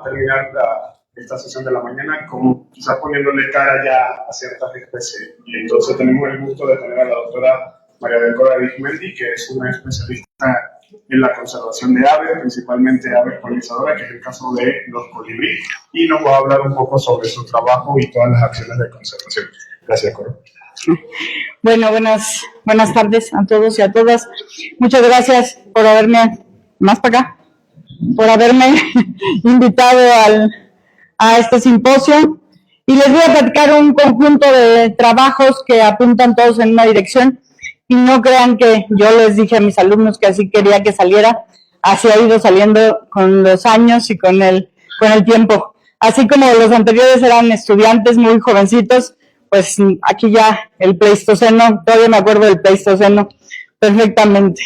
terminar esta sesión de la mañana con quizás poniéndole cara ya a ciertas especies. Y entonces tenemos el gusto de tener a la doctora María del Cora Arizmendi, que es una especialista en la conservación de aves, principalmente aves polinizadoras, que es el caso de los colibríes, y nos va a hablar un poco sobre su trabajo y todas las acciones de conservación. Gracias, Cora. Bueno, buenas tardes a todos y a todas. Muchas gracias por haberme, más para acá, por haberme invitado a este simposio. Y les voy a platicar un conjunto de trabajos que apuntan todos en una dirección. Y no crean que yo les dije a mis alumnos que así quería que saliera. Así ha ido saliendo con los años y con el tiempo. Así como los anteriores eran estudiantes muy jovencitos, pues aquí ya el Pleistoceno, todavía me acuerdo del Pleistoceno perfectamente.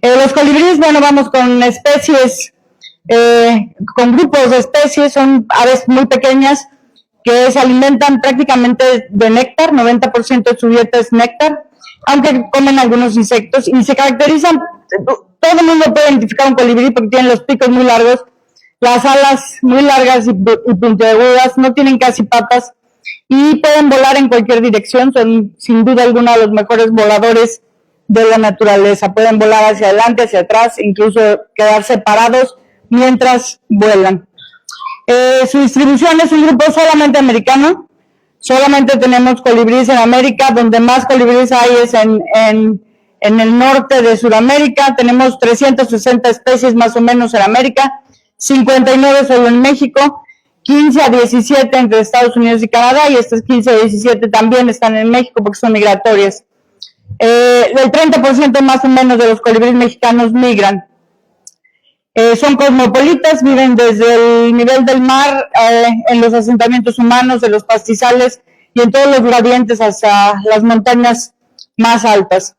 Los colibríes, bueno, vamos con especies, con grupos de especies, son aves muy pequeñas que se alimentan prácticamente de néctar, 90% de su dieta es néctar, aunque comen algunos insectos, y se caracterizan, todo el mundo puede identificar un colibrí porque tienen los picos muy largos, las alas muy largas y puntiagudas, no tienen casi patas, y pueden volar en cualquier dirección, son sin duda alguna los mejores voladores de la naturaleza, pueden volar hacia adelante, hacia atrás, incluso quedarse parados mientras vuelan. Su distribución es un grupo solamente americano, solamente tenemos colibríes en América, donde más colibríes hay es en el norte de Sudamérica, tenemos 360 especies más o menos en América, 59 solo en México, 15 a 17 entre Estados Unidos y Canadá, y estas 15 a 17 también están en México porque son migratorias. El 30% más o menos de los colibríes mexicanos migran. Son cosmopolitas, viven desde el nivel del mar, en los asentamientos humanos, en los pastizales y en todos los gradientes hacia las montañas más altas.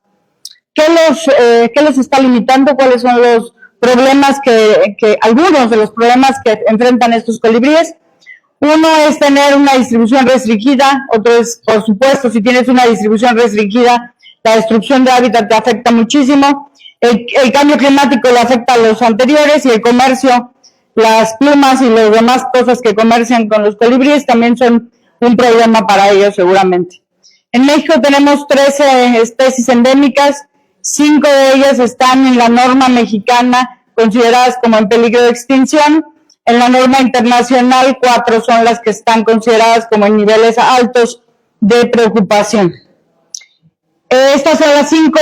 ¿Qué los está limitando? ¿Cuáles son los problemas algunos de los problemas que enfrentan estos colibríes? Uno es tener una distribución restringida, otro es, por supuesto, si tienes una distribución restringida, la destrucción de hábitat te afecta muchísimo, el cambio climático le afecta a los anteriores, y el comercio, las plumas y las demás cosas que comercian con los colibríes también son un problema para ellos seguramente. En México tenemos 13 especies endémicas, 5 de ellas están en la norma mexicana consideradas como en peligro de extinción. En la norma internacional, 4 son las que están consideradas como en niveles altos de preocupación. Estas son las 5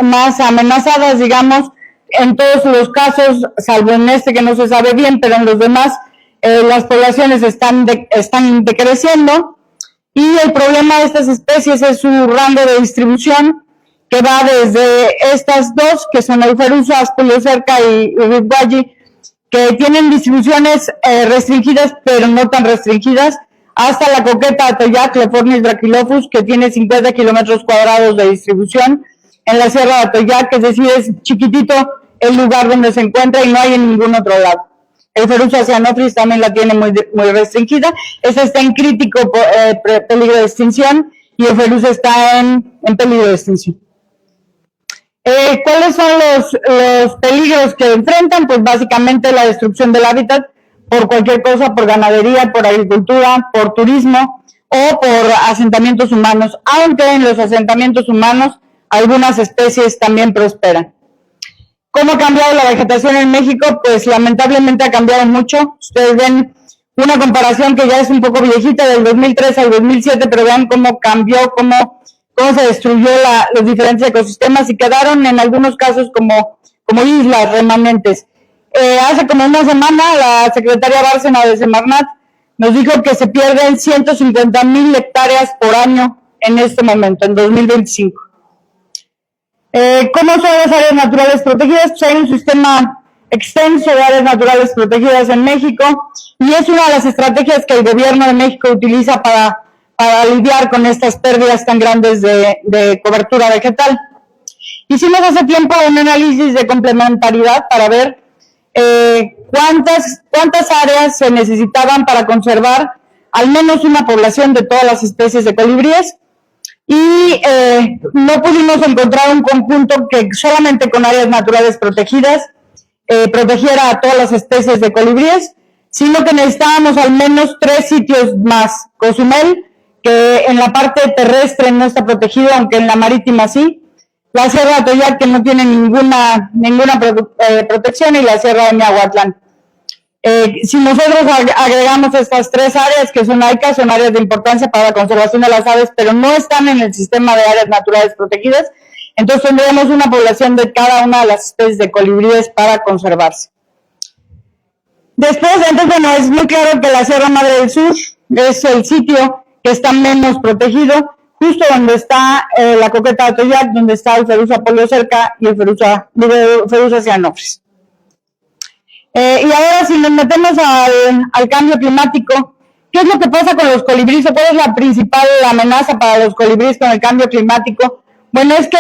más amenazadas, digamos, en todos los casos, salvo en este que no se sabe bien, pero en los demás las poblaciones están decreciendo, y el problema de estas especies es su rango de distribución, que va desde estas dos, que son Euferusa, Aspuliocerca y Rickwalli, que tienen distribuciones restringidas, pero no tan restringidas, hasta la coqueta Atoyac, Clephornis brachylopus, que tiene 50 kilómetros cuadrados de distribución en la Sierra de Atoyac, es decir, es chiquitito el lugar donde se encuentra y no hay en ningún otro lado. Euferusa cyanophrys también la tiene muy restringida. Esta está en crítico peligro de extinción, y Euferusa está en peligro de extinción. ¿Cuáles son los peligros que enfrentan? Pues básicamente la destrucción del hábitat por cualquier cosa, por ganadería, por agricultura, por turismo o por asentamientos humanos, aunque en los asentamientos humanos algunas especies también prosperan. ¿Cómo ha cambiado la vegetación en México? Pues lamentablemente ha cambiado mucho. Ustedes ven una comparación que ya es un poco viejita, del 2003 al 2007, pero vean cómo cambió, cómo se destruyó los diferentes ecosistemas, y quedaron en algunos casos como islas remanentes. Hace como una semana la secretaria Bárcena de Semarnat nos dijo que se pierden 150,000 hectáreas por año en este momento, en 2025. ¿Cómo son las áreas naturales protegidas? Pues hay un sistema extenso de áreas naturales protegidas en México, y es una de las estrategias que el gobierno de México utiliza para lidiar con estas pérdidas tan grandes de cobertura vegetal. Hicimos hace tiempo un análisis de complementariedad para ver cuántas áreas se necesitaban para conservar al menos una población de todas las especies de colibríes, y no pudimos encontrar un conjunto que solamente con áreas naturales protegidas protegiera a todas las especies de colibríes. sino que necesitábamos al menos 3 sitios más. Cozumel, que en la parte terrestre no está protegido, aunque en la marítima sí. La Sierra de Atoyac, que no tiene ninguna protección, y la Sierra de Miahuatlán. Si nosotros agregamos estas 3 áreas, que son AICA, son áreas de importancia para la conservación de las aves, pero no están en el sistema de áreas naturales protegidas, entonces tendríamos una población de cada una de las especies de colibríes para conservarse. Después, entonces, bueno, es muy claro que la Sierra Madre del Sur es el sitio que está menos protegido, justo donde está la coqueta de Atoyac, donde está el Ferusa poliocerca y el Ferusa cyanopsis. Y ahora, si nos metemos al cambio climático, ¿qué es lo que pasa con los colibríes? ¿Cuál es la principal amenaza para los colibríes con el cambio climático? Bueno, es que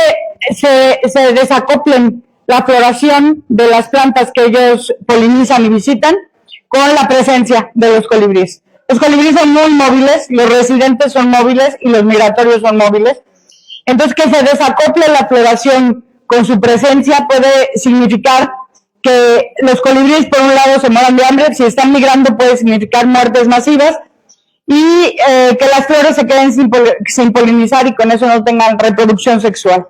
se desacoplen la floración de las plantas que ellos polinizan y visitan con la presencia de los colibríes. Los colibríes son muy móviles, los residentes son móviles y los migratorios son móviles. Entonces, que se desacople la floración con su presencia puede significar que los colibríes, por un lado, se mueran de hambre. Si están migrando, puede significar muertes masivas, y que las flores se queden sin polinizar y con eso no tengan reproducción sexual.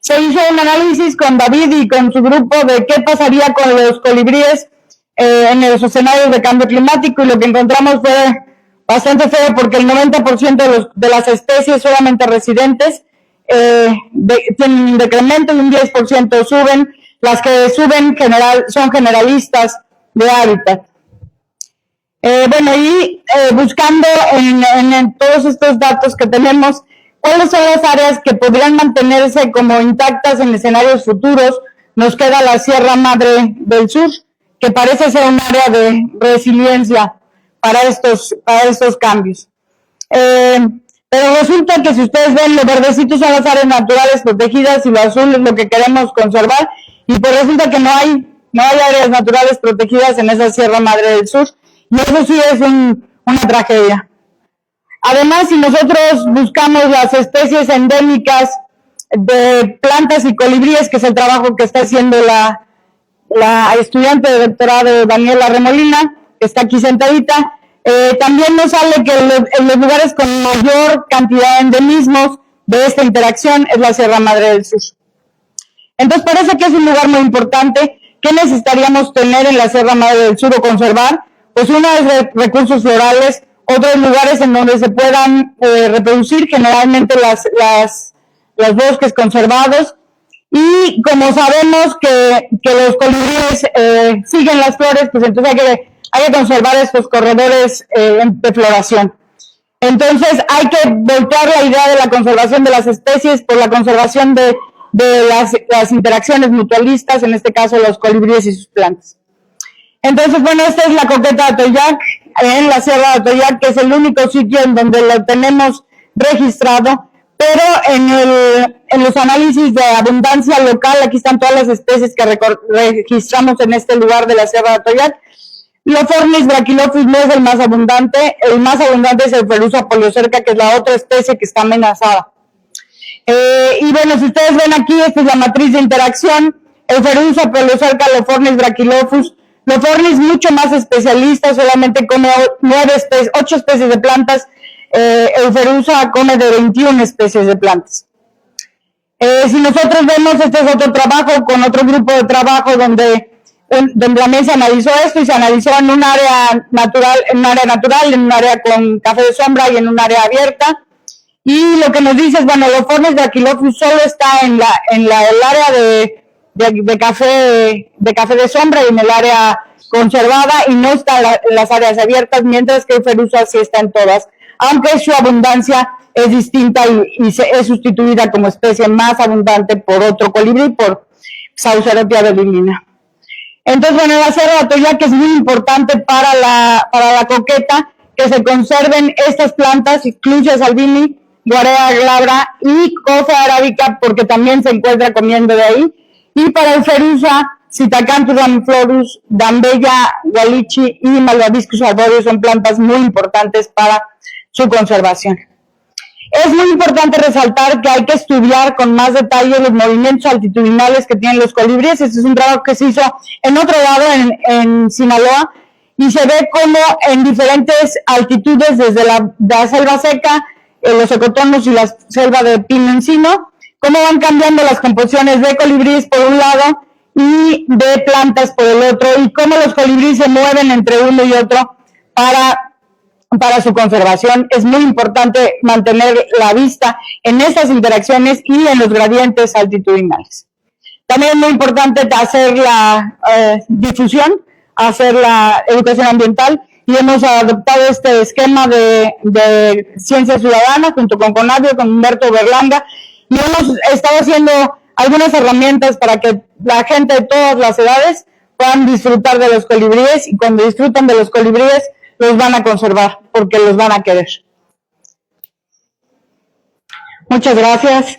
Se hizo un análisis con David y con su grupo de qué pasaría con los colibríes en los escenarios de cambio climático, y lo que encontramos fue bastante feo, porque el 90% de las especies solamente residentes tienen un decremento, y un 10% suben. Las que suben son generalistas de hábitat. Buscando en todos estos datos que tenemos, ¿cuáles son las áreas que podrían mantenerse como intactas en escenarios futuros? Nos queda la Sierra Madre del Sur, que parece ser un área de resiliencia para estos cambios. Pero resulta que si ustedes ven, lo verdecito son las áreas naturales protegidas y lo azul es lo que queremos conservar, y pues resulta que no hay áreas naturales protegidas en esa Sierra Madre del Sur, y eso sí es una tragedia. Además, si nosotros buscamos las especies endémicas de plantas y colibríes, que es el trabajo que está haciendo la estudiante de doctorado Daniela Remolina, que está aquí sentadita, también nos sale que en los lugares con mayor cantidad de endemismos de esta interacción es la Sierra Madre del Sur. Entonces parece que es un lugar muy importante. ¿Qué necesitaríamos tener en la Sierra Madre del Sur o conservar? Pues uno es recursos florales, otros lugares en donde se puedan reproducir, generalmente los bosques conservados, y como sabemos que los colibríes siguen las flores, pues entonces hay que conservar estos corredores de floración. Entonces hay que voltear la idea de la conservación de las especies por la conservación de las interacciones mutualistas, en este caso los colibríes y sus plantas. Entonces, bueno, esta es la coqueta de Atoyac, en la Sierra de Atoyac, que es el único sitio en donde lo tenemos registrado, pero en los análisis de abundancia local, aquí están todas las especies que registramos en este lugar de la Sierra de Atoyac. Lophornis brachylophyus no es el más abundante es el Ferusa poliocerca, que es la otra especie que está amenazada. Y bueno, si ustedes ven aquí, esta es la matriz de interacción. El Ferusa poliocerca, Lophornis brachylophyus. Lophornis mucho más especialista, solamente come 8 especies de plantas. El Ferusa come de 21 especies de plantas. Si nosotros vemos, este es otro trabajo con otro grupo de trabajo donde también se analizó esto, y se analizó en un área natural, en un área con café de sombra y en un área abierta. Y lo que nos dice es, bueno, Lophornis brachylophyus solo está en el área de café de sombra y en el área conservada, y no está en las áreas abiertas, mientras que el Ferusa sí está en todas, aunque su abundancia es distinta y es sustituida como especie más abundante por otro colibrí, por Saucerotia berlina. Entonces, bueno, la Sierra de Atoyac es muy importante para la coqueta, que se conserven estas plantas, Clusia salvini, Guarea glabra y Cofa arábica, porque también se encuentra comiendo de ahí. Y para el Ferusa, Psittacanthus ramiflorus, Dambella wallichii y Malvaviscus arboreus son plantas muy importantes para su conservación. Es muy importante resaltar que hay que estudiar con más detalle los movimientos altitudinales que tienen los colibríes. Este es un trabajo que se hizo en otro lado, en Sinaloa, y se ve como en diferentes altitudes, desde la selva seca, los ecotonos y la selva de pino-encino, cómo van cambiando las composiciones de colibríes por un lado y de plantas por el otro, y cómo los colibríes se mueven entre uno y otro para su conservación. Es muy importante mantener la vista en estas interacciones y en los gradientes altitudinales. También es muy importante hacer la difusión, hacer la educación ambiental, y hemos adoptado este esquema de ciencia ciudadana junto con Conavio, con Humberto Berlanga, y hemos estado haciendo algunas herramientas para que la gente de todas las edades puedan disfrutar de los colibríes, y cuando disfrutan de los colibríes los van a conservar porque los van a querer. Muchas gracias.